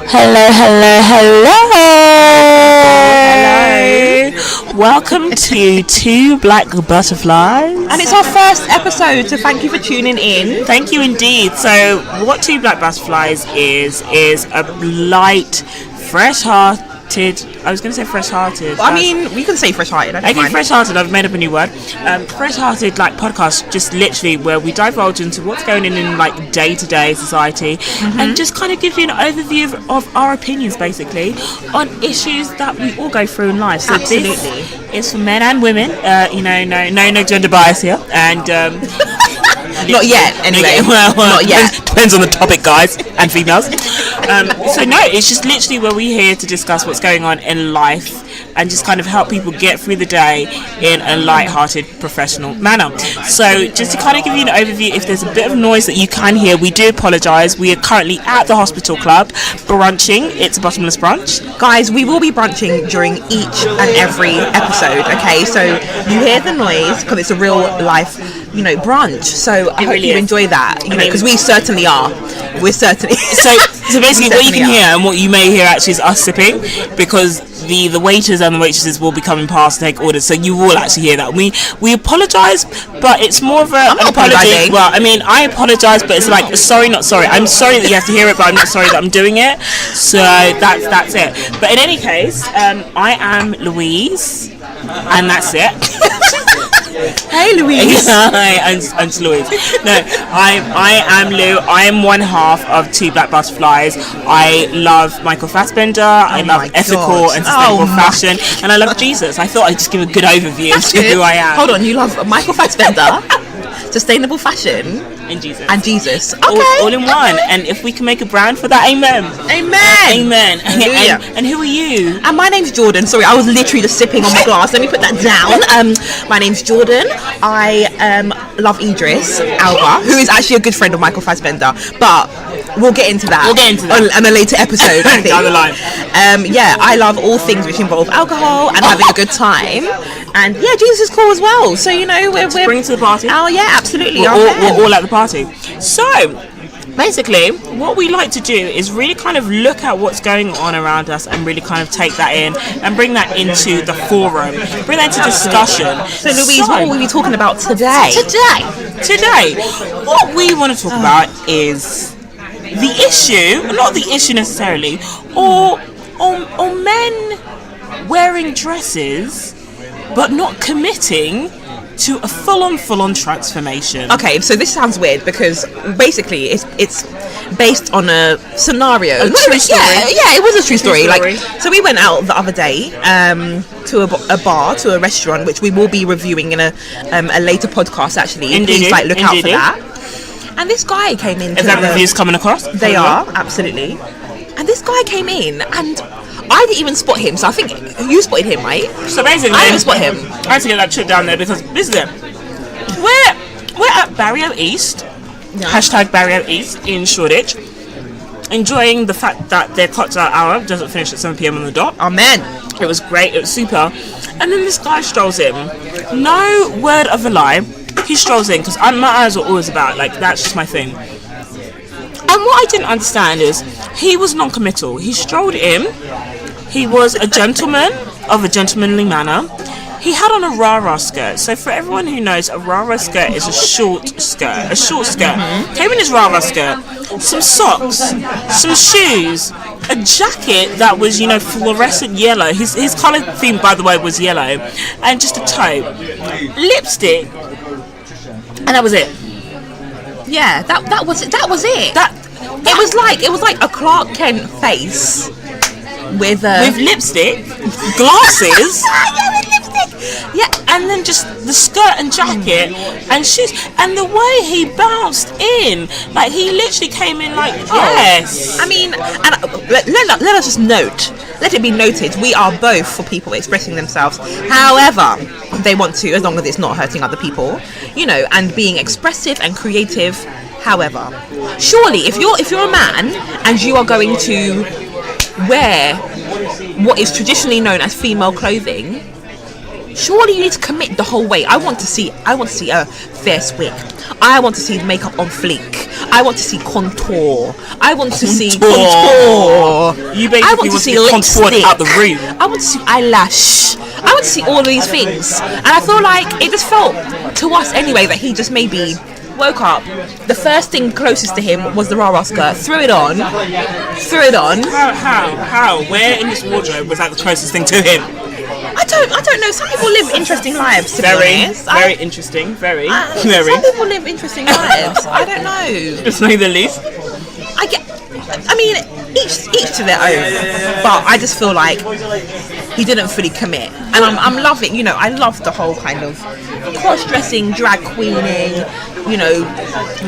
Hello, hello, hello. Hello. Welcome to Two Black Butterflies. And it's our first episode, so thank you for tuning in. Thank you indeed. So, what Two Black Butterflies is a light, fresh-hearted. I was going to say fresh-hearted. I mean, we can say fresh-hearted. Okay, fresh-hearted. I've made up a new word. Fresh-hearted, like podcast, just literally where we divulge into what's going on in like day-to-day society, and just kind of give you an overview of our opinions, basically, on issues that we all go through in life. So Absolutely. this is for men and women. No gender bias here, and. Not yet, anyway. Well, not yet. Depends on the topic, guys and females. So no, it's just literally where we're here to discuss what's going on in life and just kind of help people get through the day in a light-hearted, professional manner. So just to kind of give you an overview, if there's a bit of noise that you can hear, we do apologise. We are currently at the Hospital Club, brunching. It's a bottomless brunch. Guys, we will be brunching during each and every episode, okay? So you hear the noise because it's a real life, brunch. So I hope really you is. enjoy that, because we certainly are. We're certainly... So basically what you can hear and what you may hear actually is us sipping, because the waiters and the waitresses will be coming past to take orders, so you will actually hear that. We apologise, but it's more of an apology. Well, I mean, I apologise, but it's like sorry, not sorry. I'm sorry that you have to hear it, but I'm not sorry that I'm doing it. So that's it. But in any case, I am Louise, and that's it. Hey, Louise. Hi, I'm Louise. No, I am Lou. I am one half of Two Black Butterflies. I love Michael Fassbender. I love ethical and sustainable fashion, and I love Jesus. I thought I'd just give a good overview of who I am. Hold on, you love Michael Fassbender, sustainable fashion, and Jesus. And Jesus. Okay. All in one. And if we can make a brand for that, amen. Amen. Amen. Hallelujah. And who are you? And my name's Jordan. Sorry, I was literally just sipping on my glass. Let me put that down. My name's Jordan. I love Idris Elba, who is actually a good friend of Michael Fassbender. But we'll get into that. On a later episode, I think. Down the line. I love all things which involve alcohol and having a good time. And yeah, Jesus is cool as well. So we're bring it to the party. Oh yeah, absolutely. We're all at the party. So basically, what we like to do is really kind of look at what's going on around us and really kind of take that in and bring that into the forum, bring that into discussion. So Louise, what will we be talking about today? Today, what we want to talk about is the issue, not the issue necessarily, or men wearing dresses but not committing to a full-on transformation. Okay, so this sounds weird because basically it's based on a scenario. A true story. Yeah, it was a true story. So we went out the other day to a bar, to a restaurant, which we will be reviewing in a later podcast. Actually, please look out for that. And this guy came in. Is that reviews coming across? They are absolutely. And this guy came in and I didn't even spot him, so I think you spotted him, right? So basically, I didn't spot him. I had to get that trip down there because this is it. We're at Barrio East, hashtag Barrio East in Shoreditch, enjoying the fact that their cocktail hour doesn't finish at 7 p.m. on the dot. Amen. It was great, it was super. And then this guy strolls in. No word of a lie, he strolls in because my eyes are always about, that's just my thing. And what I didn't understand is he was non-committal. He strolled in. He was a gentleman of a gentlemanly manner. He had on a rah-rah skirt. So for everyone who knows, a rah-rah skirt is a short skirt. Came in his rah-rah skirt, some socks, some shoes, a jacket that was, fluorescent yellow. His colour theme, by the way, was yellow. And just a tote. Lipstick. And that was it. Yeah, that was it. It was like a Clark Kent face with lipstick, glasses. Yeah, with lipstick. Yeah, and then just the skirt and jacket and shoes, and the way he bounced in, he literally came in yes. I mean, and let us just let it be noted, we are both for people expressing themselves however they want to, as long as it's not hurting other people, and being expressive and creative. However, surely if you're a man and you are going to wear what is traditionally known as female clothing, surely you need to commit the whole way. I want to see a fair wig. I want to see makeup on fleek. I want to see contour. I want to see contour. You basically want to see contoured out the room. I want to see eyelash. I want to see all of these things. And I feel like it just felt to us anyway that he just maybe woke up. The first thing closest to him was the Rara skirt. Threw it on. How? Where in his wardrobe was that the closest thing to him? I don't know. Some people live interesting lives. To be honest. Very interesting. Very. Some people live interesting lives. I don't know. To say the least. I mean, each to their own. But I just feel like he didn't fully commit, and I'm loving. You know, I love the whole kind of cross-dressing, drag queening. You know,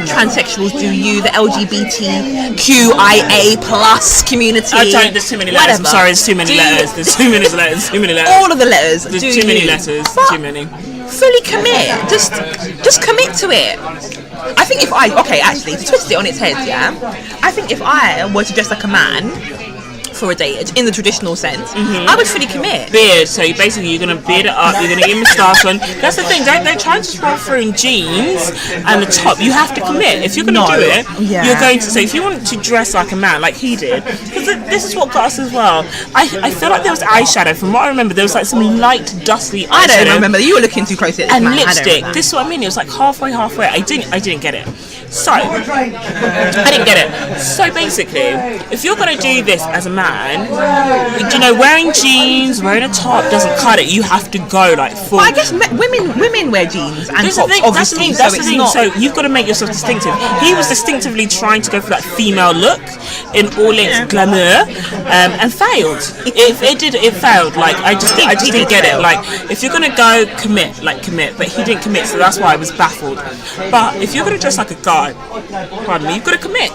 transsexuals do you, the LGBTQIA plus community. There's too many letters. I'm sorry, there's too many letters. There's too many letters. Too many letters. All of the letters. There's too many letters. Too many. Fully commit. Just commit to it. I think if actually, to twist it on its head, yeah. I think if I were to dress like a man for a date in the traditional sense, I would fully commit. Beard, so you're gonna beard it up, you're gonna get moustache on. That's the thing, don't try to just run through in jeans and the top. You have to commit. If you're gonna do it, you're going to say, if you want to dress like a man, like he did, because this is what got us as well. I feel like there was eyeshadow. From what I remember, there was like some light, dusty eyeshadow. I don't remember. You were looking too close at this, and man. lipstick. This is what I mean. It was like halfway. I didn't get it. So I didn't get it. So basically, if you're gonna do this as a man, you know, wearing jeans, wearing a top doesn't cut it. You have to go like full. But I guess women wear jeans and tops, obviously. That's the thing. So you've got to make yourself distinctive. He was distinctively trying to go for that female look in all its glamour, and failed. It failed. Like I just didn't get it. Like if you're gonna go, commit. But he didn't commit, so that's why I was baffled. But if you're gonna dress like a guy, pardon me, you've got to commit.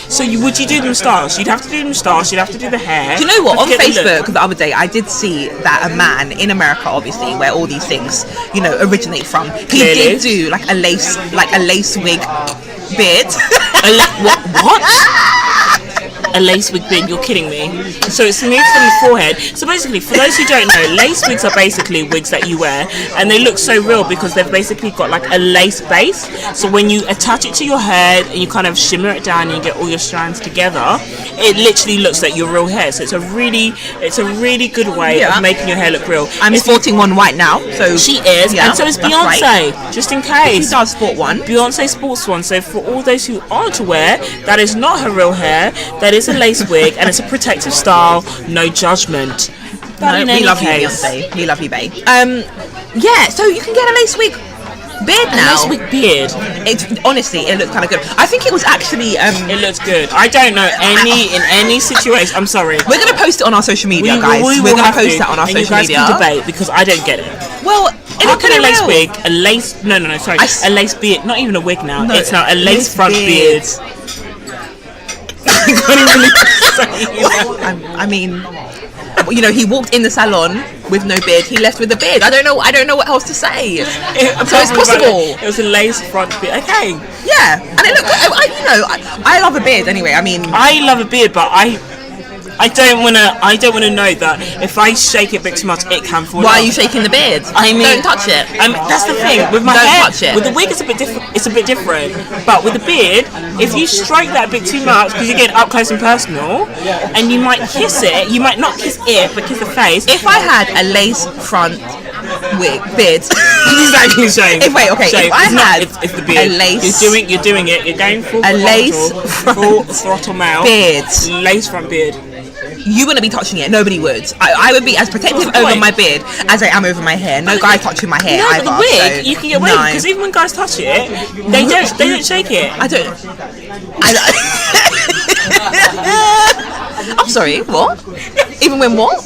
So would you do the moustache? You'd have to do the moustache. You'd have to do the hair. Do you know what? On Facebook the other day, I did see that a man in America, obviously, where all these things, you know, originate from, he did do like a lace wig beard. What? A lace wig beard? You're kidding me. So it's smooth from the forehead. So basically, for those who don't know, lace wigs are basically wigs that you wear, and they look so real because they've basically got like a lace base. So when you attach it to your head and you kind of shimmer it down and you get all your strands together, it literally looks like your real hair. So it's a really good way of making your hair look real. I'm sporting one right now, so she is, and so is Beyonce. Right. Just in case, she does sport one. Beyonce sports one. So for all those who aren't aware, that is not her real hair. That is a lace wig, and it's a protective style. No judgment. But we love you, Beyonce. We love you, babe. Yeah. So you can get a lace wig beard now. A lace wig beard. Honestly, it looks kind of good. I think it was actually. It looks good. I don't know in any situation. I'm sorry. We're gonna post it on our social media, guys. We're gonna post that on our social media. You guys can debate because I don't get it. Well, how can a lace wig, a lace beard, not even a wig now. No, it's now a lace front beard. I mean, you know, he walked in the salon with no beard. He left with a beard. I don't know what else to say. So it's possible. It was a lace front beard. Okay. Yeah, and it looked. I love a beard anyway. I mean, I love a beard, but I don't wanna know that if I shake it a bit too much, it can fall. Why are you shaking the beard? I mean, don't touch it. That's the thing with my hair. Don't touch it. With the wig, it's a bit different. But with the beard, if you stroke that a bit too much, because you get up close and personal, and you might kiss it. You might not kiss it, but kiss the face. If I had a lace front beard, exactly. Shame. If I had it's the beard. A lace. You're doing it. You're going full throttle male beard. Lace front beard. You wouldn't be touching it. Nobody would. I would be as protective over my beard as I am over my hair. No guy touching my hair either. But the wig, you can get away with, because even when guys touch it, they don't shake it. I don't. I'm sorry. What? Even when what?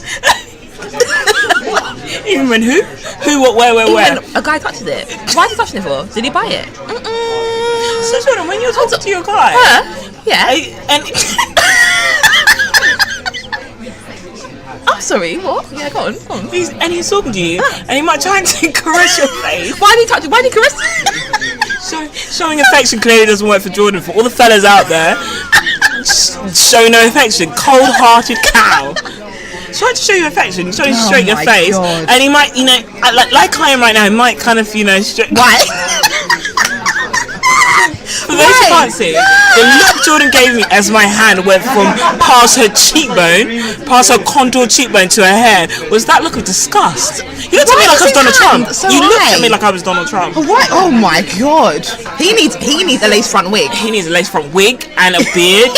Even when who? Who? What? Where? When a guy touches it. Why is he touching it for? Did he buy it? So Jordan, when you're talking to your guy, yeah, and. I'm sorry, what? Yeah, go on. He's talking to you, and he might try to caress your face. Why did he touch you? Why did he caress you? Showing affection clearly doesn't work for Jordan. For all the fellas out there, showing no affection, cold-hearted cow. try to show you affection, try to Oh stroke your my face, God. and he might, you know, like I am right now, he might kind of, you know, stroke. Why? For those who can't see, the look Jordan gave me as my hand went from past her cheekbone, past her contour cheekbone to her hair, was that look of disgust. You looked at me Why like I was is his Donald Trump. hand so You looked high? at me like I was Donald Trump. What? Oh my God. He needs a lace front wig. He needs a lace front wig and a beard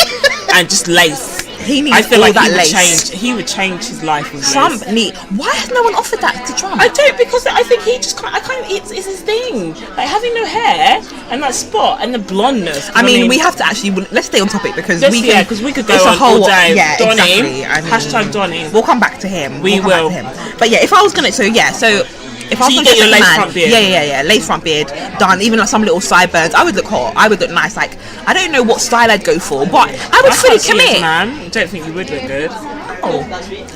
and just lace. He needs I feel all like that he would lace. change. He would change his life with Trump lace. need. Why has no one offered that to Trump? I don't, because I think he just can't. I can't. It's his thing. Like having no hair and that spot and the blondness. I mean, we have to actually let's stay on topic because Let's, we can. yeah, because we could go it's a on whole all day. Yeah, Donny, exactly. I mean, hashtag Donny. We'll come back to him. We We'll come will. back to him. But yeah, if I was gonna, so if I was you gonna get your pick a lace man, front beard. yeah, lace front beard done, even like some little sideburns, I would look hot. I would look nice. Like I don't know what style I'd go for, but I would I fully can't see you as a commit. man. I don't think you would look good. Oh,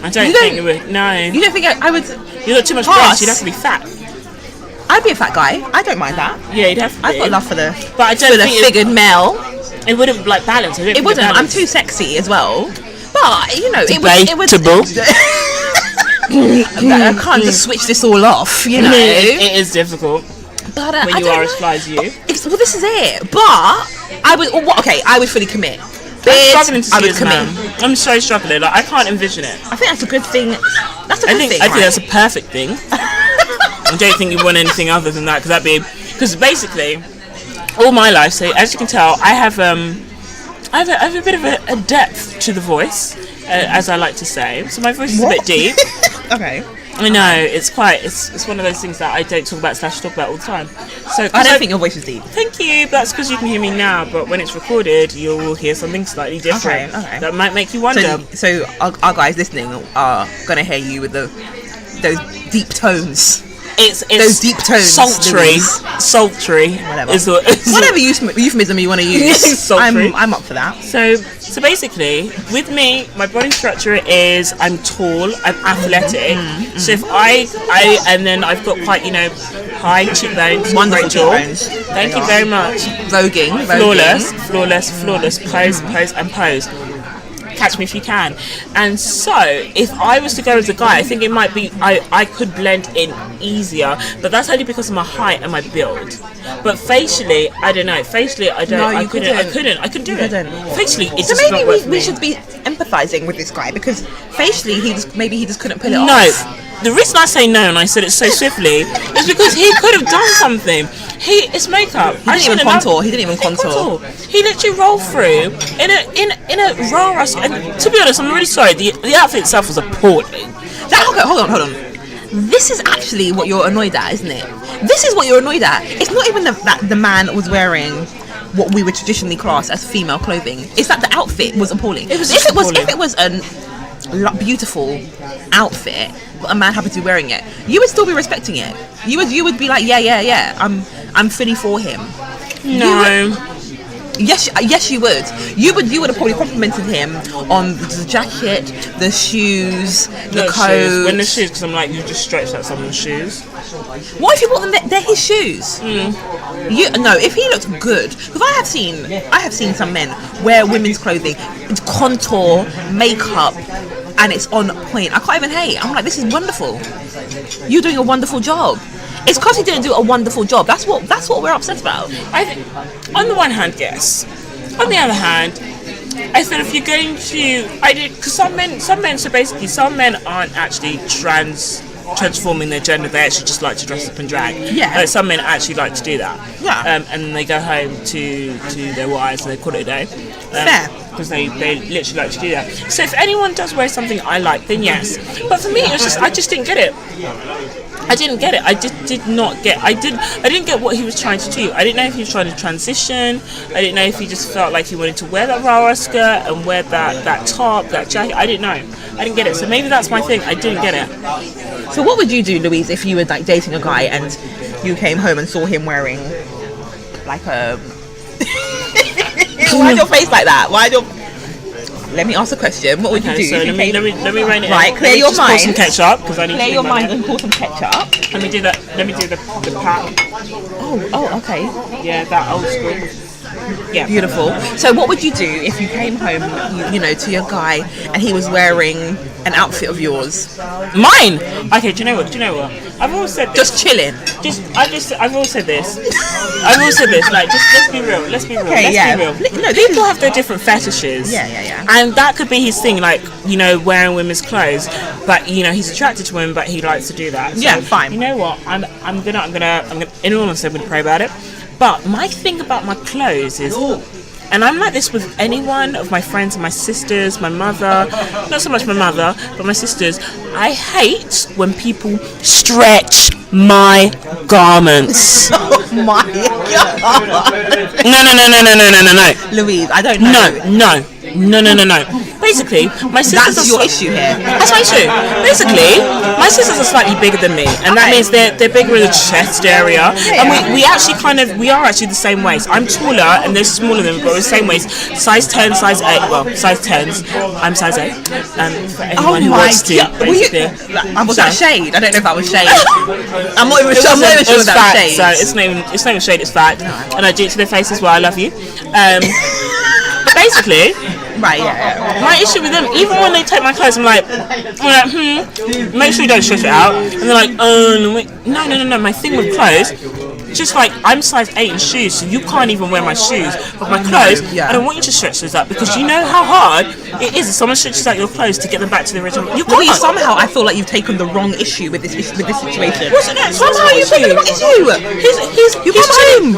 I don't You think don't- you would. No. you don't think I would? You look too much Pass. breast. You'd have to be fat. I'd be a fat guy. I don't mind that. Yeah, you'd have to be. I've got love for the But I don't for the think figured male. it wouldn't like balance. I don't It think wouldn't. I'm balance. too sexy as well. But you know, it would. Debatable. I can't just switch this all off, you know. It is difficult But when I you don't are as know. fly as you. Well, this is it. But I would. Okay, I would fully commit. I'm Beard, struggling to I see would as a commit. man. I'm so struggling. Like I can't envision it. I think that's a good thing. That's a I good think thing. I think right? that's a perfect thing. I don't think you want anything other than that because basically all my life. So as you can tell, I have I have a bit of a depth to the voice, as I like to say. So my voice is a bit deep. Okay. I know it's one of those things that I don't talk about / talk about all the time. So I don't think your voice is deep. Thank you. That's because you can hear me now, but when it's recorded, you will hear something slightly different. Okay. That might make you wonder. So our guys listening are gonna hear you with those deep tones. It's those deep tones, sultry, Louise. sultry. Whatever. Is Whatever euphemism you want to use. Sultry. I'm up for that. So basically, with me, my body structure is I'm tall, I'm athletic. So if and then I've got quite high cheekbones, Wonderful great jaw. cheekbones. Thank They you are. very much. Voguing. Flawless. Pose and pose. Catch me if you can. And so if I was to go as a guy, I think it might be I could blend in easier, but that's only because of my height and my build. But facially, I don't know. Facially, I don't. No, I you couldn't do You it. couldn't. Facially, it's So just maybe not worth we me. should be empathizing with this guy because facially he just couldn't pull it off. No. The reason I say no, and I said it so swiftly, is because he could have done something. It's makeup. He didn't even contour. He didn't even contour. He literally rolled through in a raw. And to be honest, I'm really sorry. The outfit itself was appalling. Okay, hold on. This is actually what you're annoyed at, isn't it? This is what you're annoyed at. It's not even that the man was wearing what we would traditionally class as female clothing. It's that the outfit was appalling. It was if appalling. it was a beautiful outfit, but a man happened to be wearing it, you would still be respecting it. You would be like, yeah. I'm fully for him. No. Yes, you would. You would have probably complimented him on the jacket, the shoes, the Not coat. shoes. When the shoes, because I'm like, you just stretched out someone's shoes. What if you bought them? They're his shoes. If he looks good, because I have seen some men wear women's clothing, contour, makeup, and it's on point. I can't even hate. I'm like, this is wonderful. You're doing a wonderful job. It's because he didn't do a wonderful job. That's what we're upset about. I think, on the one hand, yes. On the other hand, I feel if you're going to, because some men aren't actually transforming their gender. They actually just like to dress up and drag. Yeah. Some men actually like to do that. Yeah. And then they go home to their wives and they call it a day. Fair. Because they literally like to do that. So if anyone does wear something I like, then yes. But for me, it was just I just didn't get it. I didn't get it. I did not get. I didn't get what he was trying to do. I didn't know if he was trying to transition. I didn't know if he just felt like he wanted to wear that rara skirt and wear that top, that jacket. I didn't know. I didn't get it. So maybe that's my thing. I didn't get it. So what would you do, Louise, if you were like dating a guy and you came home and saw him wearing like a? Why's your face like that? Let me ask a question. What would you do? So if you let me rein it in. Right, clear Let me your just pour mind. some ketchup because I need Clear to your clean my mind neck. and pour some ketchup. Let me do the pack. Oh, okay. Yeah, that old school. Yeah. Beautiful. So what would you do if you came home, you know, to your guy and he was wearing an outfit of yours? Mine. Okay. Do you know what? I've always said this. Just chilling. I've always said this. I've always said this. Like, just let's be real. Let's be real. Okay, let's be real. No, People have their different fetishes. Yeah. And that could be his thing, like, you know, wearing women's clothes. But you know, he's attracted to women, but he likes to do that. So, Yeah, fine. You know what? I'm gonna. In all honesty, I'm gonna pray about it. But my thing about my clothes is. And I'm like this with any one of my friends and my sisters, my mother, not so much my mother, but my sisters. I hate when people stretch my garments. Oh my god. No. Louise, I don't know. No. Basically, my sisters That's are your issue here. That's my issue. Basically, my sisters are slightly bigger than me, and that means they're bigger in the chest area. And we actually we are actually the same waist. I'm taller and they're smaller than me, but we're the same waist. Size 10, size 8. Well, size 10s. I'm size 8. For anyone who wants to. Basically. Was that shade? I don't know if that was shade. I'm not even sure. I'm not even sure if that was fact, shade. so it's not even shade, it's fact. And I do it to their face as well. I love you. But basically, Right, yeah. my issue with them, even when they take my clothes, I'm like, make sure you don't stretch it out. And they're like, no. My thing with clothes, just like, I'm size 8 in shoes, so you can't even wear my shoes. But my clothes, I don't want you to stretch those out, because you know how hard it is if someone stretches out your clothes to get them back to the original. You can't. Somehow I feel like you've taken the wrong issue with this situation. Somehow you've taken the wrong issue.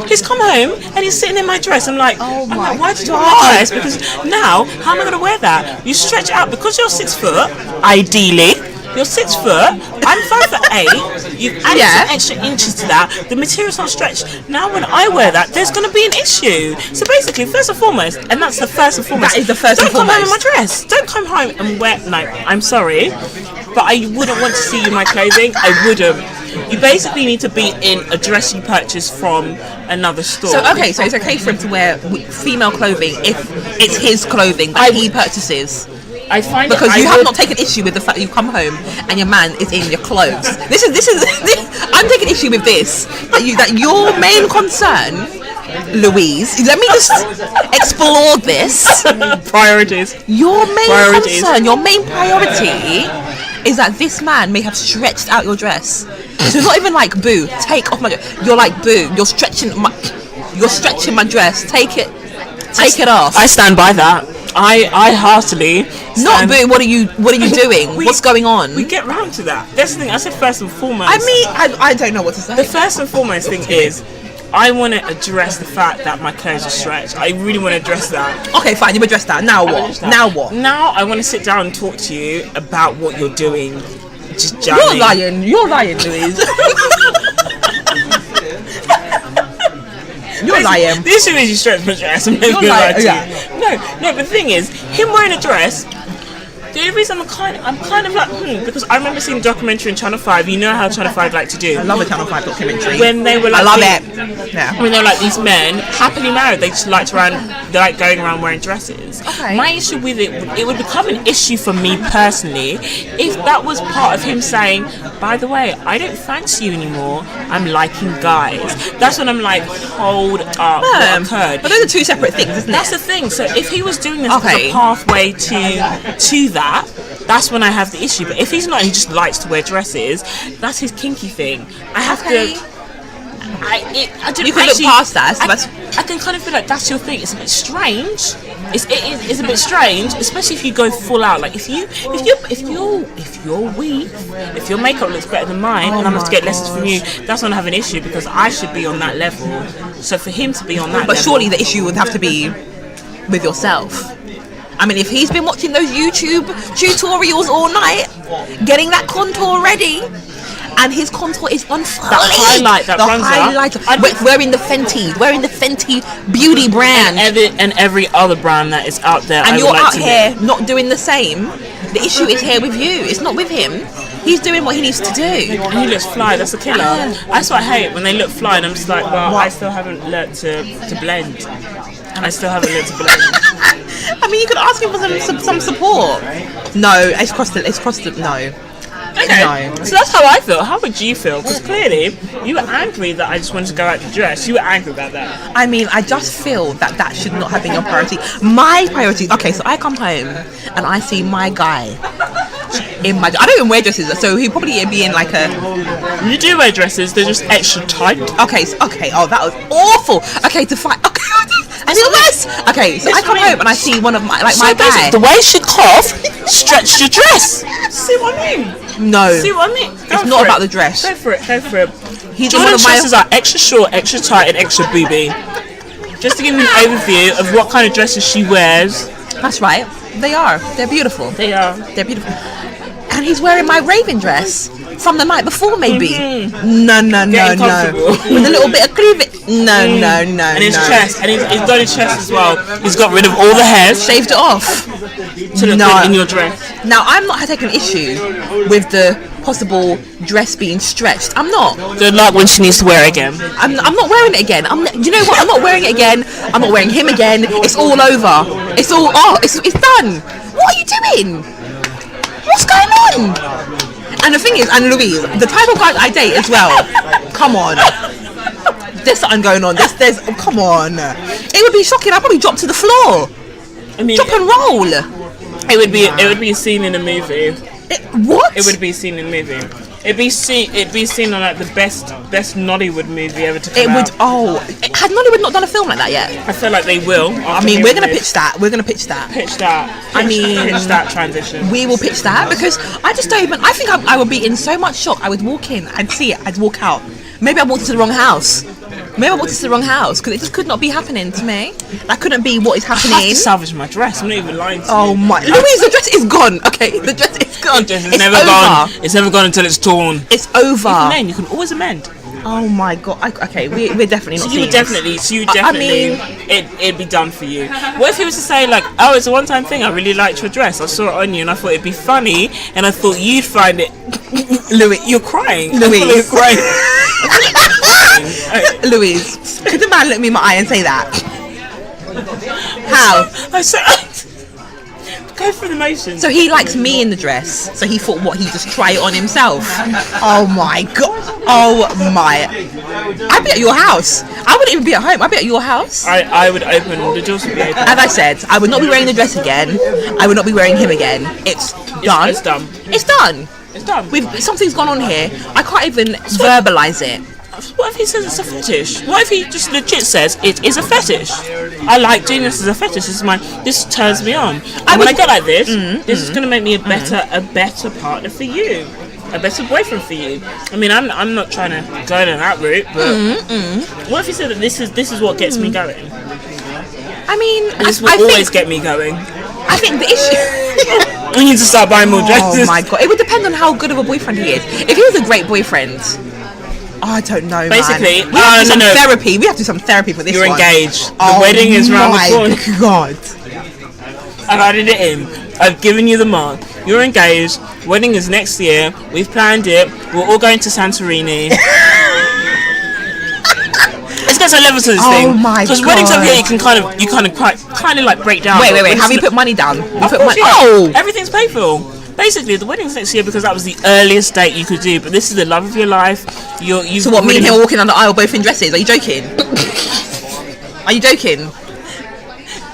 He's come home and he's sitting in my dress. I'm like, why did you wear God. my dress? Because now, how am I going to wear that? You stretch it out because you're 6 foot, ideally. You're 6 foot. I'm 5'8". You've added some extra inches to that. The material's not stretched. Now, when I wear that, there's going to be an issue. So basically, first and foremost, and that's the first and foremost. That is the first and foremost. Don't come home in my dress. Don't come home and wear. No, I'm sorry, but I wouldn't want to see you in my clothing. I wouldn't. You basically need to be in a dress you purchased from another store. So it's okay for him to wear female clothing if it's his clothing that he purchases. I find because you have not taken issue with the fact that you come home and your man is in your clothes. This is I'm taking issue with this that your main concern, Louise. Let me just explore this. Priorities. Your main concern, your main priority is that this man may have stretched out your dress. So it's not even like, boo, take off my dress. You're like, boo, you're stretching my dress. Take it off. I stand by that. I heartily not boo. What are you doing? What's going on? We get round to that. That's the thing. I said first and foremost. I mean, I don't know what to say. The first and foremost thing is, I want to address the fact that my clothes are stretched. I really want to address that. Okay, fine. You've addressed that. Now what? Now I want to sit down and talk to you about what you're doing. Just jamming. You're lying, Louise. You're lying. The issue is you stretch my dress. I'm not gonna lie to you. No, but the thing is, him wearing a dress. The only reason I'm kind of like, because I remember seeing a documentary on Channel 5. You know how Channel 5 like to do. I love a Channel 5 documentary. When they were like, I love it. Yeah. When they were like these men, happily married, they just they like going around wearing dresses. Okay. My issue with it would become an issue for me personally if that was part of him saying, by the way, I don't fancy you anymore, I'm liking guys. That's when I'm like, hold up, what occurred? But those are two separate things, isn't it? That's the thing. So if he was doing this as a pathway to that, that's when I have the issue. But if he's not, he just likes to wear dresses, that's his kinky thing. I have to. You can look past that. I can kind of feel like that's your thing. It's a bit strange. It's a bit strange, especially if you go full out. Like if your makeup looks better than mine, and I must get lessons from you, that's when I have an issue because I should be on that level. So for him to be on that, but level, surely the issue would have to be with yourself. I mean, if he's been watching those YouTube tutorials all night, getting that contour ready, and his contour is on fleek. That bronzer. Wearing the Fenty beauty brand. And every other brand that is out there. And you're out here not doing the same. The issue is here with you. It's not with him. He's doing what he needs to do. And he looks fly. That's a killer. That's what I hate, when they look fly and I'm just like, well, I still haven't learnt to blend. I still haven't learnt to blend. I mean, you could ask him for some support. No, it's crossed the no. Okay, so that's how I feel. How would you feel? Because clearly you were angry that I just wanted to go out to dress. You were angry about that. I mean, I just feel that should not have been your priority. My priority. Okay, so I come home and I see my guy in my. I don't even wear dresses, so he probably be in like a. You do wear dresses. They're just extra tight. Okay, oh, that was awful. Okay, to fight. Okay, I need worse. Okay, so I come home and I see one of my my guy. The way she coughed stretched your dress. See what I mean? No. See what I mean? It's not about the dress. Go for it. Go for it. He's in one Jordan's of my. dresses are extra short, extra tight, and extra booby. Just to give you an overview of what kind of dresses she wears. That's right. They are. They're beautiful. They are. They're beautiful. And he's wearing my raven dress from the night before, maybe. No. With a little bit of cleavage. No. And his chest, and he's done his chest as well. He's got rid of all the hairs. Shaved it off. To look good in your dress. Now, I'm not taking issue with the possible dress being stretched. I'm not. Good luck when she needs to wear it again. I'm not wearing it again. You know what? I'm not wearing it again. I'm not wearing him again. It's all over. It's all. Oh, it's done. What are you doing? What's going on? And the thing is, and Louise, the type of guy I date as well. Come on. There's something going on. There's. Come on. It would be shocking. I'd probably drop to the floor. I mean, drop and roll. It would be a scene in a movie. What? It would be a scene in a movie. It'd be seen on like the best Nollywood movie ever to come It would. out. Oh, had Nollywood not done a film like that yet? I feel like they will. I mean, we're gonna pitch that. Pitch that. Pitch that transition. We will pitch that because I just don't even. I think I would be in so much shock. I would walk in, I'd see it, I'd walk out. Maybe I walked into the wrong house. Because it just could not be happening to me. That couldn't be what is I have happening. to salvage my dress. I'm not even lying to you. Oh my, Louise, the dress is gone. Okay, the dress is gone. It's It's never over. gone. It's never gone until it's torn. It's over. Then you can always amend. Oh my god. Okay, we're definitely not. So you would seeing this. definitely, I mean, it'd be done for you. What if he was to say like, oh, it's a one-time thing, I really liked your dress, I saw it on you and I thought it'd be funny and I thought you'd find it. Louis, You're crying. Louise. You're crying. Louise, could the man look me in my eye and say that? How? I said, go through the motions. So he likes me in the dress. So he thought, what, he'd just try it on himself? Oh my god. Oh my. I'd be at your house. I wouldn't even be at home. I'd be at your house. I would open, the doors would be open. As I said, I would not be wearing the dress again. I would not be wearing him again. It's done. It's done. It's done. It's done. Something's gone on here. I can't even verbalise it. What if he says it's a fetish? What if he just legit says it is a fetish? I like doing this as a fetish. This turns me on. And when I get like this, this is going to make me a better partner for you, a better boyfriend for you. I mean, I'm not trying to go down that route, but what if he said that this is what gets me going? I mean, This will always get me going. I think the issue. We need to start buying more dresses. Oh my god! It would depend on how good of a boyfriend he is. If he was a great boyfriend. I don't know, Basically, man. We have to do some no. therapy. We have to do some therapy for this You're one. engaged. The wedding is round the corner. Oh my god. I've added it in. I've given you the mark. You're engaged. Wedding is next year. We've planned it. We're all going to Santorini. Let's get some levels to this thing. Oh my god. Because weddings up here, you kind of like break down. Wait. But Have you put money down? You Of put course, money. yeah. Oh. Everything's paid for. Basically, the wedding's next year because that was the earliest date you could do. But this is the love of your life. You. So what? Me and him are walking down the aisle, both in dresses. Are you joking? Are you joking?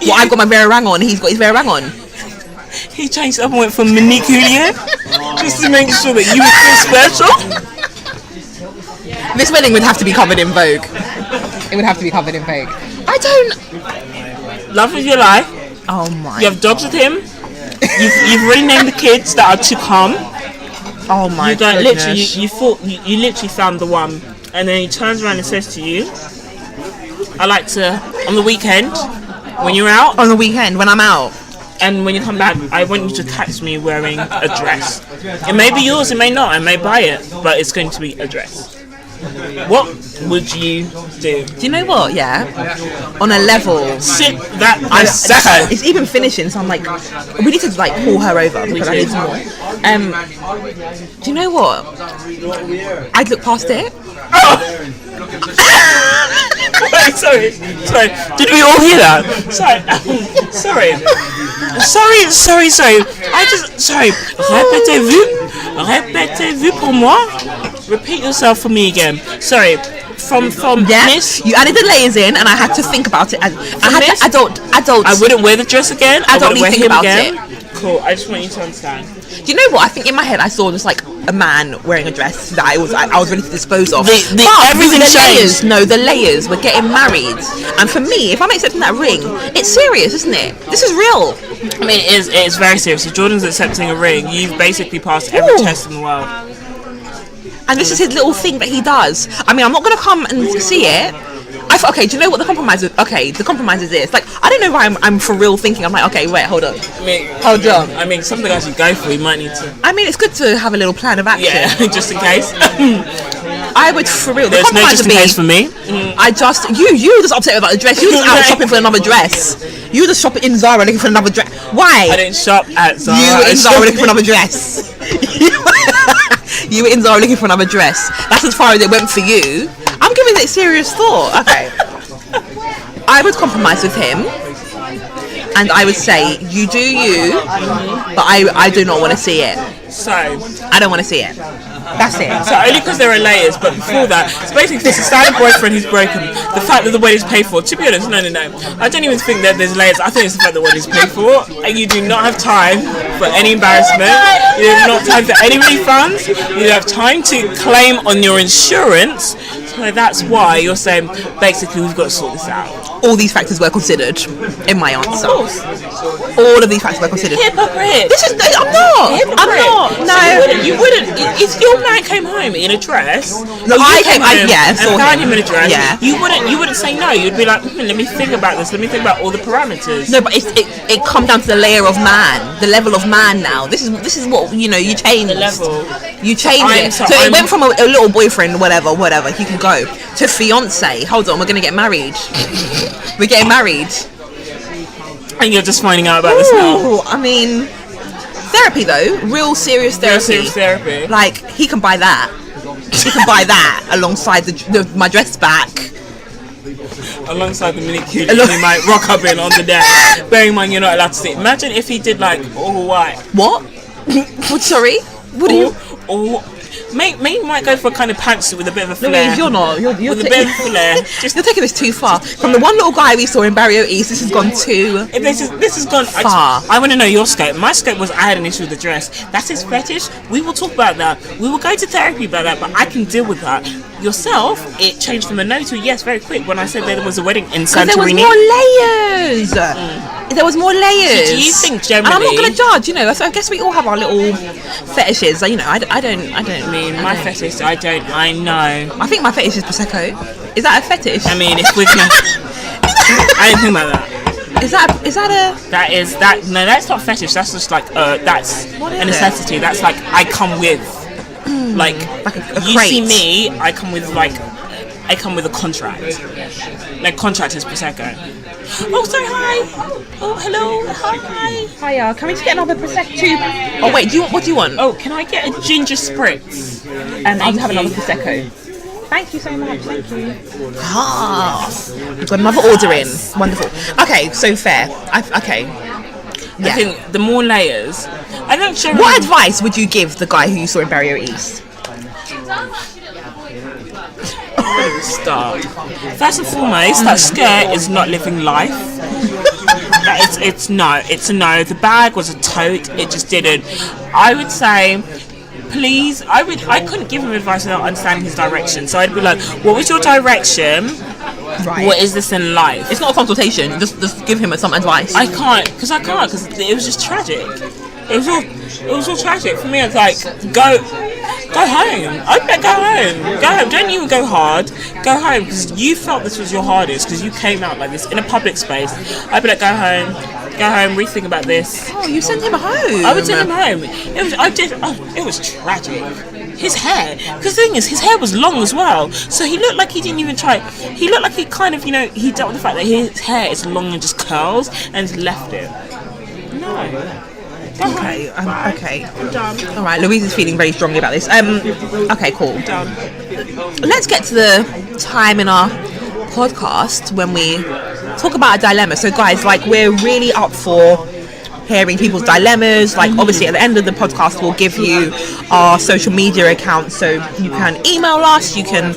Well, I've got my Vera Rang on. He's got his Vera Rang on. He changed up and went for Monique Hulier just to make sure that you would feel special. This wedding would have to be covered in Vogue. It would have to be covered in Vogue. I don't. Love of your life. Oh my. You have dogs with him. You've already named the kids that are to come. Oh my. You don't goodness. literally you literally found the one, and then he turns around and says to you, "I like to on the weekend when you're out On the weekend when I'm out. and when you come back, I want you to catch me wearing a dress. It may be yours, it may not. I may buy it, but it's going to be a dress." What would you do? Do you know what? Yeah. On a level. Sit that aside. It's even finishing, so I'm like, we need to like pull her over because I need some more. Do you know what? I'd look past it. sorry. Did we all hear that? Sorry. Sorry. Répétez-vous pour moi. Repeat yourself for me again. Sorry. From Miss. You added the layers in, and I had to think about it. I had Miss? to adult. I wouldn't wear the dress again. I Adultly wouldn't wear think him about again. it. Cool. I just want you to understand. Do you know what? I think in my head I saw just like a man wearing a dress that I was ready to dispose of. Everything layers, changed. no, the layers. We're getting married, and for me, if I'm accepting that ring, it's serious, isn't it? This is real. I mean, it is very serious. If Jordan's accepting a ring, you've basically passed every Ooh. test in the world. And this is his little thing that he does. I mean, I'm not going to come and see it. Okay, do you know what the compromise is? Okay, the compromise is this. Like, I don't know why I'm for real thinking. I'm like, okay, wait, hold on. Hold on. I mean, something else you go for, you might need to. I mean, it's good to have a little plan of action. Yeah, just in case. I would, for real. There's no just in case for me. You were just upset about the dress. You were just out shopping for another dress. You were just shopping in Zara looking for another dress. Why? I didn't shop at Zara. You were in Zara looking for another dress. You were in Zara looking for another dress. That's as far as it went for you. I'm giving it serious thought. Okay. I would compromise with him. And I would say, you do you, but I do not want to see it. So, I don't want to see it. That's it. So only because there are layers, but before that, it's basically this is standard boyfriend who's broken. The fact that the wedding's paid for. To be honest, no. I don't even think that there's layers. I think it's the fact that the wedding's paid for, and you do not have time for any embarrassment. You have not time for any refunds. You have time to claim on your insurance. So that's why you're saying basically we've got to sort this out. All these factors were considered in my answer. Of course. All of these factors were considered. Hypocrite. I'm not. No. So you wouldn't. If your man came home in a dress, No, I came. and Saw found him. him in a dress. Yeah. You wouldn't say no. You'd be like, let me think about this. Let me think about all the parameters. No, but it come down to the layer of man, the level of man. Now this is what you change. The level. You change it. So it went from a little boyfriend, whatever. He can go to fiance. Hold on, we're gonna get married. We're getting married. And you're just finding out about this now. Ooh, I mean, therapy though, real serious therapy. Real serious therapy. Like he can buy that. He can buy that alongside my dress back. Alongside the mini cute he might rock up in on the day. Bearing in mind you're not allowed to see. Imagine if he did like all white. What? What? Sorry. What do you? Or maybe might go for a kind of pantsuit with a bit of a flare. Louise, you're not. You're with a bit of a flare. You're taking this too far. From the one little guy we saw in Barrio East, this has gone too. This has gone far. I want to know your scope. My scope was I had an issue with the dress. That's his fetish. We will talk about that. We will go to therapy about that. But I can deal with that. Yourself, it changed from a no to a yes very quick when I said there was a wedding in Santorini. There was more layers. There was more layers. So do you think generally? And I'm not going to judge. So I guess we all have our little fetishes. I don't. My fetish. I know. I think my fetish is prosecco. Is that a fetish? I mean, if we're I didn't think about that. Is that a? No, that's not fetish. That's just like that's a necessity. That's like I come with, like a you crate. see me. I come with a contract. Like contract is prosecco. Oh, sorry, hi. Oh, hello, hi. Hiya. Can we just get another prosecco? Oh wait, what do you want? Oh, can I get a ginger spritz? And I'll have another prosecco. Thank you so much. Thank you. We've got another order in. Wonderful. Okay, so fair. Okay. Yeah. I think the more layers. I don't generally. What advice would you give the guy who you saw in Barrio East? Start. First and foremost, that skirt is not living life. It's no. The bag was a tote. It just didn't. I would say, please. I couldn't give him advice without understanding his direction. So I'd be like, what was your direction? Right. What is this in life? It's not a consultation. Just give him some advice. I can't because it was just tragic. It was all tragic for me. It's like go home. I bet go home. Don't even go hard. Go home because you felt this was your hardest because you came out like this in a public space. I bet go home. Rethink about this. Oh, you sent him home. I would send him home. It was tragic. His hair, because the thing is, his hair was long as well. So he looked like he didn't even try. He looked like he kind of, he dealt with the fact that his hair is long and just curls and left it. No. Okay. Okay. I'm done. All right. Louise is feeling very strongly about this. Okay. Cool. Done. Let's get to the time in our podcast when we talk about a dilemma. So guys, like, we're really up for hearing people's dilemmas. Like, obviously at the end of the podcast we'll give you our social media accounts, so you can email us, you can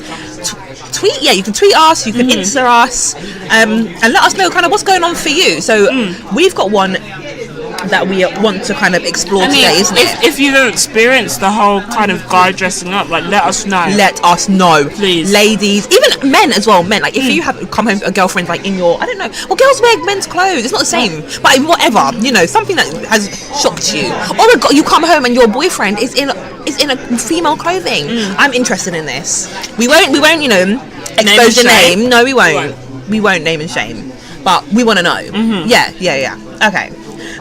tweet us, you can Insta us, and let us know kind of what's going on for you. So we've got one that we want to kind of explore today, isn't it? If you've experienced the whole kind of guy dressing up, like, let us know. Let us know, please. Ladies, even men as well. Men, like, if you have come home to a girlfriend, like, in your, I don't know, well, girls wear men's clothes, it's not the same, but whatever, you know, something that has shocked you, or you come home and your boyfriend is in a female clothing. I'm interested in this. We won't, you know, expose your name. No, we won't. We won't name and shame, but we want to know. Yeah. Okay.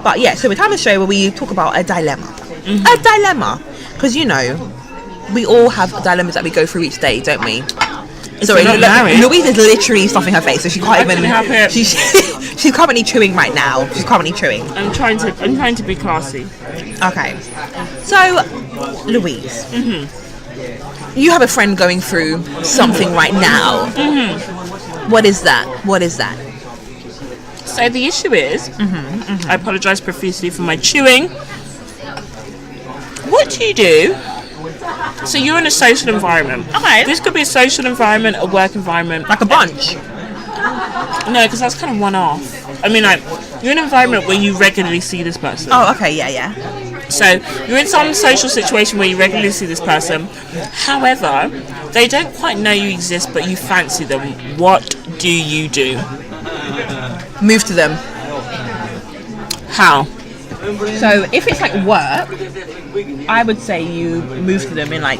But yeah, so we're having a show where we talk about a dilemma. A dilemma. Because, you know, we all have dilemmas that we go through each day, don't we? Sorry, Louise is literally stuffing her face, so she can't even. She's currently chewing right now. She's currently chewing. I'm trying to be classy. Okay. So, Louise, you have a friend going through something right now. What is that? So the issue is, I apologise profusely for my chewing. What do you do? So you're in a social environment. Okay. This could be a social environment, a work environment. Like a bunch? No, because that's kind of one-off. I mean, like, you're in an environment where you regularly see this person. Oh, okay, yeah. So you're in some social situation where you regularly see this person. However, they don't quite know you exist, but you fancy them. What do you do? Move to them. How? So if it's like work, I would say you move to them in, like,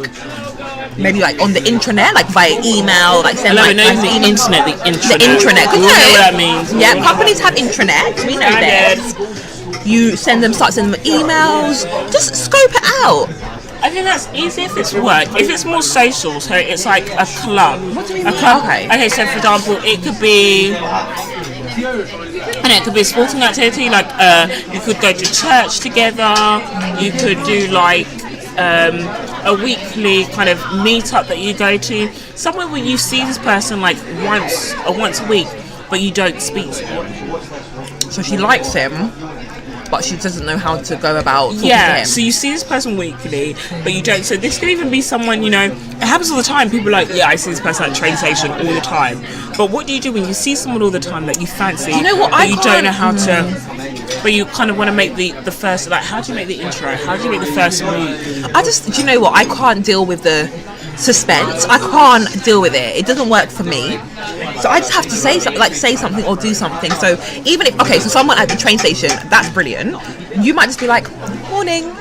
maybe like on the intranet, like via email, like send the internet. The intranet. We know what that means. Yeah, companies have intranets. We know this. You start sending them emails. Just scope it out. I think that's easy if it's work. If it's more social, so it's like a club. What do we mean? Okay, so for example, it could be, it could be a sporting activity, like you could go to church together, you could do like a weekly kind of meet-up that you go to, somewhere where you see this person like once a week, but you don't speak to them. So she likes him, but she doesn't know how to go about talking to him. So you see this person weekly, but you don't. So this could even be someone, you know, it happens all the time. People are like, yeah, I see this person at the train station all the time. But what do you do when you see someone all the time that you fancy, you know what, but you don't know how to, but you kind of want to make the first, like, how do you make the intro? How do you make the first move? Do you know what? I can't deal with the suspense. I can't deal with it. It doesn't work for me. So I just have to say something or do something. So even if, so someone at the train station, that's brilliant. You might just be like, morning.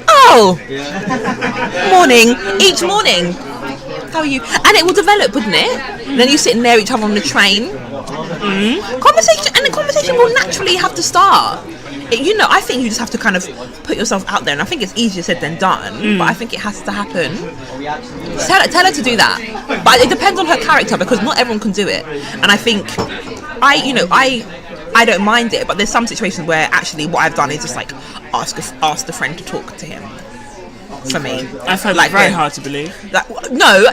Oh, morning. Each morning. How are you? And it will develop, wouldn't it? And then you sit near each other on the train. Conversation will naturally have to start. I think you just have to kind of put yourself out there, and I think it's easier said than done, but I think it has to happen. Tell her to do that, but it depends on her character, because not everyone can do it. And I think I don't mind it, but there's some situations where actually what I've done is just like ask the friend to talk to him. For me, I find that very hard to believe. No,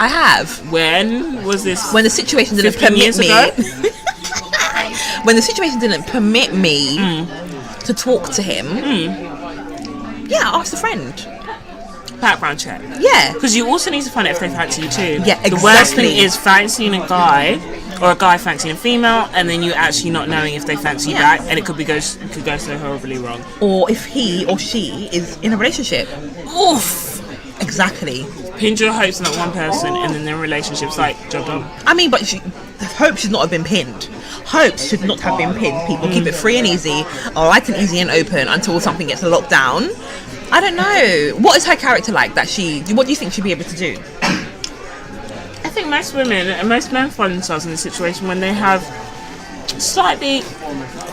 I have. When was this? When the situation didn't permit me. When the situation didn't permit me to talk to him, ask the friend. Background check. Yeah. Because you also need to find out if they fancy you too. Yeah, exactly. The worst thing is fancying a guy, or a guy fancying a female, and then you actually not knowing if they fancy you back, and it could go so horribly wrong. Or if he or she is in a relationship. Oof. Exactly. Pin your hopes on that one person, and then their relationship's like job done. I mean, but hope should not have been pinned. Hopes should not have been pinned. People keep it free and easy, or light and easy and open until something gets locked down. I don't know. What is her character like? What do you think she'd be able to do? I think most women and most men find themselves in a situation when they have slightly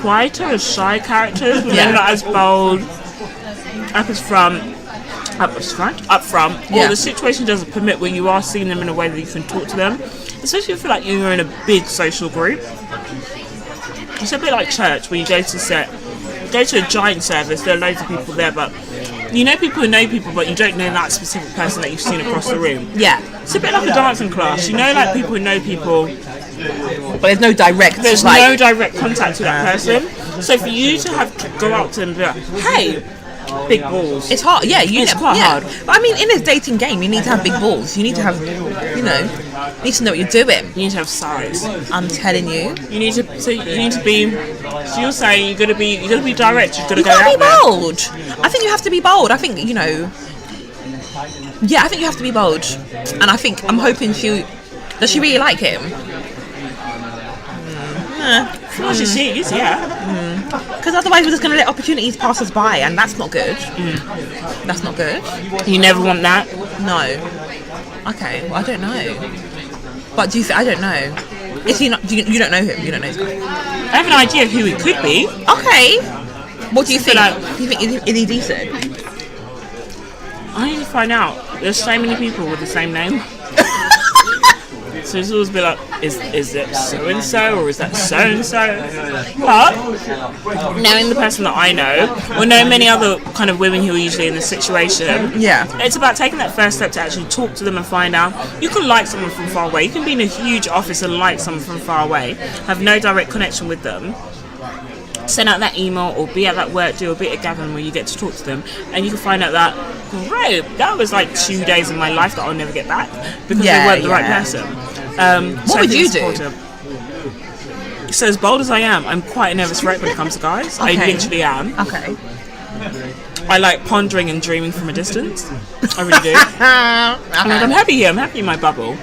quieter or shy characters, when they're not as bold up front, or the situation doesn't permit where you are seeing them in a way that you can talk to them, especially if you feel like you're in a big social group. It's a bit like church, where you go to a giant service, there are loads of people there, but you know people who know people, but you don't know that specific person that you've seen across the room. Yeah. It's a bit like a dancing class, like people who know people, But there's no direct. There's no direct contact with that person. So for you to go up to them and be like, hey, big balls. It's hard. Yeah, it's quite hard. But I mean, in a dating game, you need to have big balls. You need to have, you need to know what you're doing. You need to have size. I'm telling you. You need to be. So you're saying you're gonna be direct. You're gonna go out be bold. I think you have to be bold. I think Yeah, I think you have to be bold, and I'm hoping does she really like him? Well, she sees, yeah. Because otherwise we're just going to let opportunities pass us by, and that's not good. That's not good. You never want that? No. Okay, well, I don't know. But I don't know. Is he not? You don't know him? You don't know his guy? I have an idea of who he could be. Okay. What do you think? Do you think is he decent? I need to find out. There's so many people with the same name. So it's always be like, is it so-and-so or is that so-and-so? But knowing the person that I know, or know many other kind of women who are usually in this situation, it's about taking that first step to actually talk to them and find out. You can like someone from far away. You can be in a huge office and like someone from far away, have no direct connection with them. Send out that email or be at that work do or be at a gathering where you get to talk to them, and you can find out that, great, that was like 2 days of my life that I'll never get back because they weren't the right person. What would you do? So as bold as I am, I'm quite a nervous wreck when it comes to guys. Okay. I literally am. Okay. I like pondering and dreaming from a distance. I really do. I'm happy here. I'm happy in my bubble.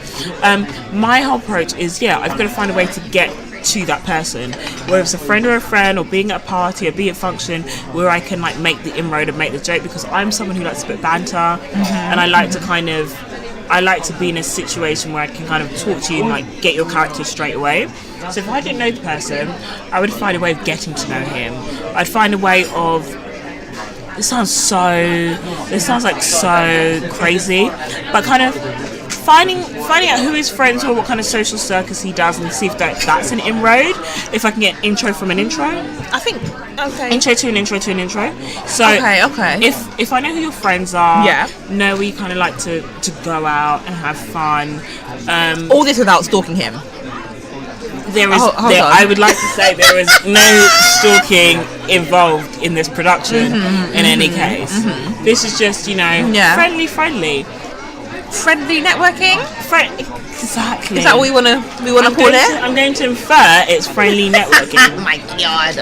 My whole approach is, I've got to find a way to get to that person, whether it's a friend or being at a party or be at a function where I can like make the inroad and make the joke, because I'm someone who likes a bit of banter, and I like to be in a situation where I can kind of talk to you and like get your character straight away. So if I didn't know the person, I would find a way of getting to know him. I'd find a way of, this sounds like so crazy, but kind of finding out who his friends are, what kind of social circus he does, and see if that's an inroad. If I can get intro from an intro, I think intro to an intro to an intro. So okay. If I know who your friends are, know where you kind of like to go out and have fun. All this without stalking him. I would like to say there is no stalking involved in this production in any case. This is just friendly networking. Exactly. Is that what we want to call it? I'm going to infer it's friendly networking. Oh my god.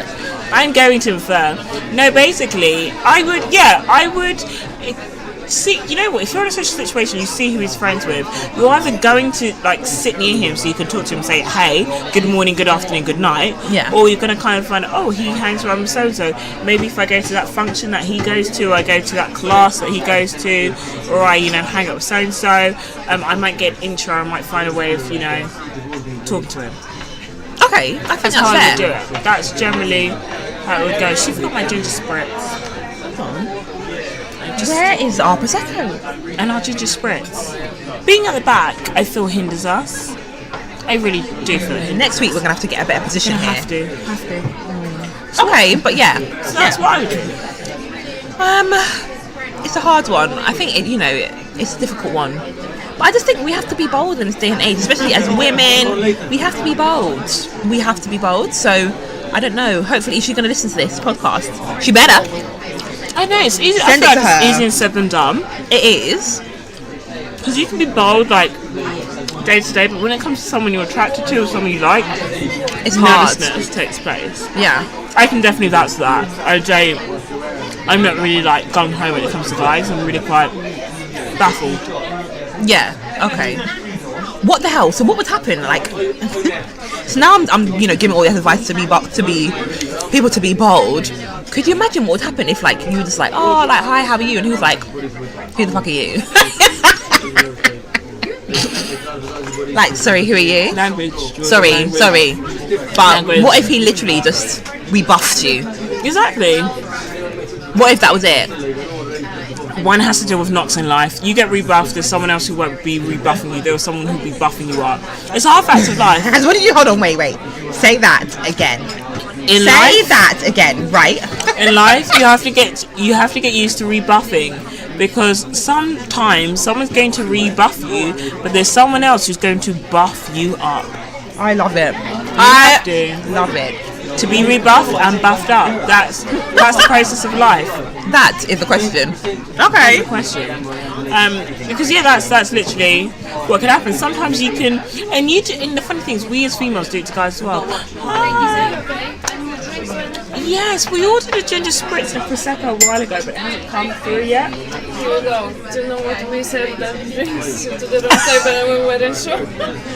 I'm going to infer. No, basically, I would see, you know what, if you're in a social situation, you see who he's friends with, you're either going to like sit near him so you can talk to him and say, hey, good morning, good afternoon, good night, or you're going to kind of find, he hangs around so-and-so, maybe if I go to that function that he goes to, or I go to that class that he goes to, or I hang out with so-and-so, I might get an intro, I might find a way of talking to him. Okay, I think that's how fair. I would do it. That's generally how it would go. She forgot my ginger spritz. Where is our Prosecco? And our ginger spritz. Being at the back, I feel hinders us. I really do feel it. Next week we're going to have to get a better position here. Have to. Okay, but So that's what I would do. It's a hard one. I think it's a difficult one. But I just think we have to be bold in this day and age, especially as women. We have to be bold. So, I don't know. Hopefully she's going to listen to this podcast. She better. I know, it's easy. Send it to her. It's easier said than done. It is. Because you can be bold, like, day to day, but when it comes to someone you're attracted to or someone you like, it's hard. Nervousness takes place. Yeah. I can definitely vouch for that. I'm not really, like, gung-ho when it comes to guys. I'm really quite baffled. Yeah, okay. What the hell? So what would happen? Like, so now I'm giving all this advice to be people to be bold. Could you imagine what would happen if like you were just like, hi, how are you? And he was like, who the fuck are you? Like, sorry, who are you? Language. Sorry. But what if he literally just rebuffed you? Exactly. What if that was it? One has to deal with knocks in life. You get rebuffed, there's someone else who won't be rebuffing you. There's someone who'll be buffing you up. It's a hard fact of life. What did you, hold on, wait. Say that again. Right? In life, you have to get used to rebuffing, because sometimes someone's going to rebuff you, but there's someone else who's going to buff you up. I love it. have to. Love it. To be rebuffed and buffed up. That's the process of life. That is the question. That's Okay. the question. Because that's literally what can happen. Sometimes you can, and and the funny thing is, we as females do it to guys as well. Yes, we ordered a ginger spritz and prosecco a while ago, but it hasn't come through yet. Here we go. Do you know what we said that brings you to the wrong table when we weren't sure?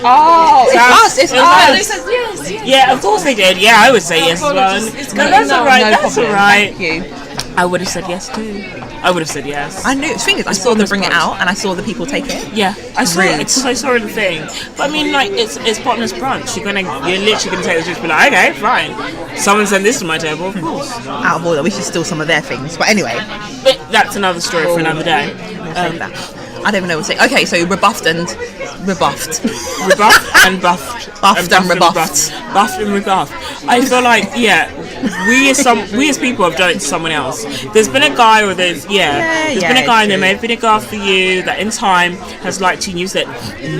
Oh, it's Sounds- us. It's it was They us. said yes, yes. Yeah, of course they did. Yeah, I would say yes as well. It's No, coming that's now. alright. No That's problem. alright. Thank you. I would have said yes too. I would have said yes. I knew. The thing is, I saw them bring it out, and I saw the people take it. Yeah, I saw Rude. it. It's so sorry the thing, but I mean, like, it's bottomless brunch. You're literally gonna take the juice, and be like, okay, fine. Someone sent this to my table, of course. Out of order, we should steal some of their things. But anyway, But that's another story for another day. save that. I don't even know what to say. Okay, so rebuffed and rebuffed. Rebuffed and buffed. Buffed and rebuffed. Buffed and rebuffed. I feel like, we as people have done it to someone else. There's been a guy or there's been a guy and there may have been a girl for you that in time has liked you and you said,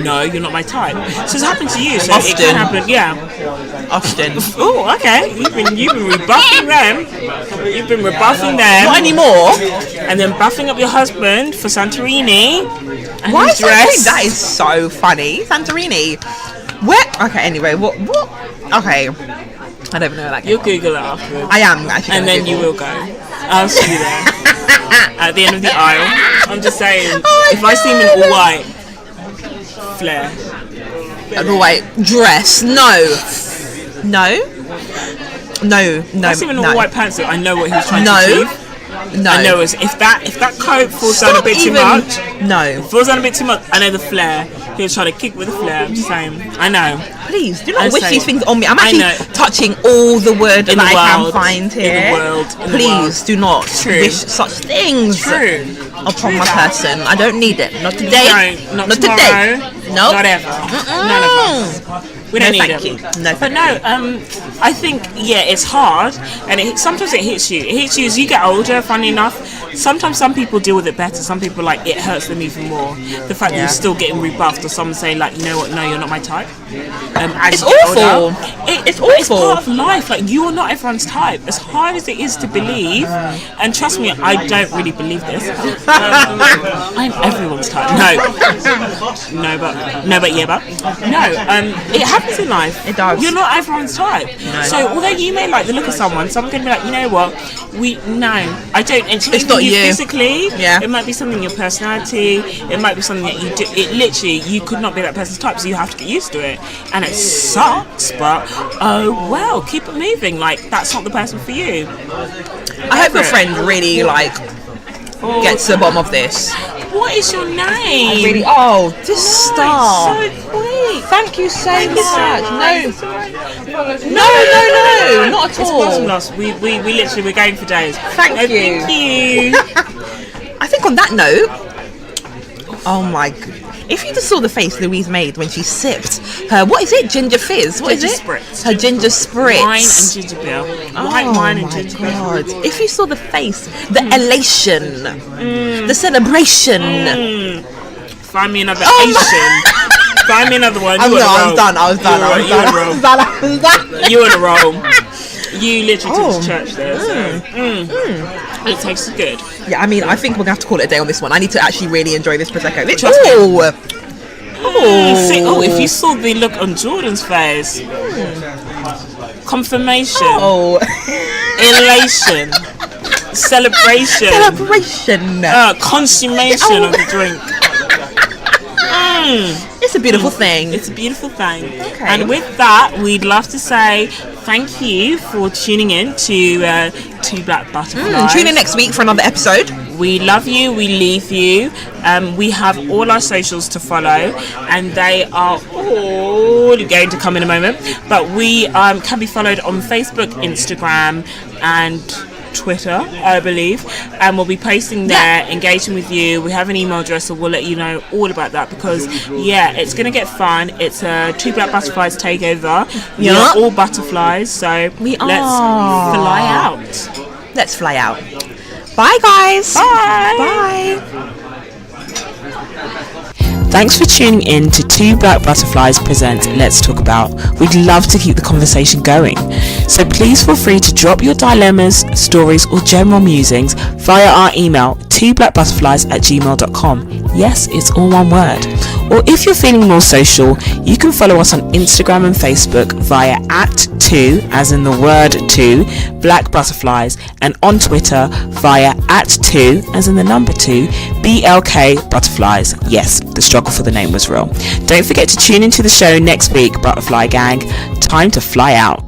no, you're not my type. So it's happened to you. So it Often. can happen, yeah. Austin. Oh, okay. You've been rebuffing them. You've been rebuffing them. Not anymore. And then buffing up your husband for Santorini. And Why his is Santorini? dress. That is so funny. Santorini. Where? Okay. Anyway, what? Okay. I don't even know that. You'll Google it afterwards. I am actually. And gonna then you Google. will go. I'll see you there. At the end of the aisle. I'm just saying, Oh, if I see him in all white, flair. An white dress. No. No. No. No. I see him in no. all white pantsuit, I know what he's trying No. to achieve. No. I know if that coat falls down a Stop bit too even- much, No. falls down a bit too much, I know the flair. He was trying to kick with the flair. I'm just saying. I know. Please do not I wish say- these things on me. I'm I actually know. touching all the word In that the I can world. find In here. the world. In the Please world. do not True. wish such things True. upon True my that. person. I don't need it. Not today. No, not today. tomorrow. No. Not ever. None of us. We don't No, need thank it. you. No, But no, I think it's hard, and sometimes it hits you. It hits you as you get older. Funny enough, sometimes some people deal with it better. Some people it hurts them even more. The fact that Yeah. you're still getting rebuffed, or someone saying you know what, no, you're not my type. As It's you get awful. older. It's But it's awful. part of life. You are not everyone's type. As hard as it is to believe, and trust me, I don't really believe this. I'm everyone's type. No, but it happens in life. It does. You're not everyone's type. So although you may like the look of someone can be like, you know what, I don't. And It's not you. physically. Yeah. It might be something in your personality. It might be something that you do. It literally, you could not be that person's type, so you have to get used to it. And it sucks, but oh well, keep it moving. That's not the person for you. I hope your friend really gets to the bottom of this. What is your name? Really. Oh, this star. So quick. Thank you so much. No. No, not at It's all. bottom loss. We literally we're going for days. Thank No, you. Thank you. I think on that note, oh my god. If you just saw the face Louise made when she sipped her, what is it? Ginger fizz? What is Ginger it? spritz. Her ginger spritz. Wine and ginger beer. White wine and ginger beer. God. If you saw the face, the elation, the celebration. Find me another Oh Asian. Find me another one. I You on a roll. was done. You on a roll. You literally Oh. took to church there. So. It tastes good. Yeah, I mean, I think we're gonna have to call it a day on this one. I need to actually really enjoy this prosecco. Trust me. Oh, If you saw the look on Jordan's face, confirmation, oh, elation, celebration, consummation of the drink. it's a beautiful thing. It's a beautiful thing. Okay. And with that, we'd love to say thank you for tuning in to Two Black Butterflies. Tune in next week for another episode. We love you. We leave you. We have all our socials to follow, and they are all going to come in a moment. But we can be followed on Facebook, Instagram, and Twitter, I believe, and we'll be posting there, engaging with you. We have an email address, so we'll let you know all about that, because it's going to get fun. It's a Two Black Butterflies takeover. We are all butterflies, so let's fly out. Let's fly out. Bye, guys. Bye. Bye. Thanks for tuning in to Two Black Butterflies present Let's Talk About. We'd love to keep the conversation going. So please feel free to drop your dilemmas, stories or general musings via our email twoblackbutterflies@gmail.com. Yes, it's all one word. Or if you're feeling more social, you can follow us on Instagram and Facebook via @2, as in the word 2, Black Butterflies, and on Twitter via @2, as in the number 2, BLK Butterflies. Yes, the struggle for the name was real. Don't forget to tune into the show next week, Butterfly Gang. Time to fly out.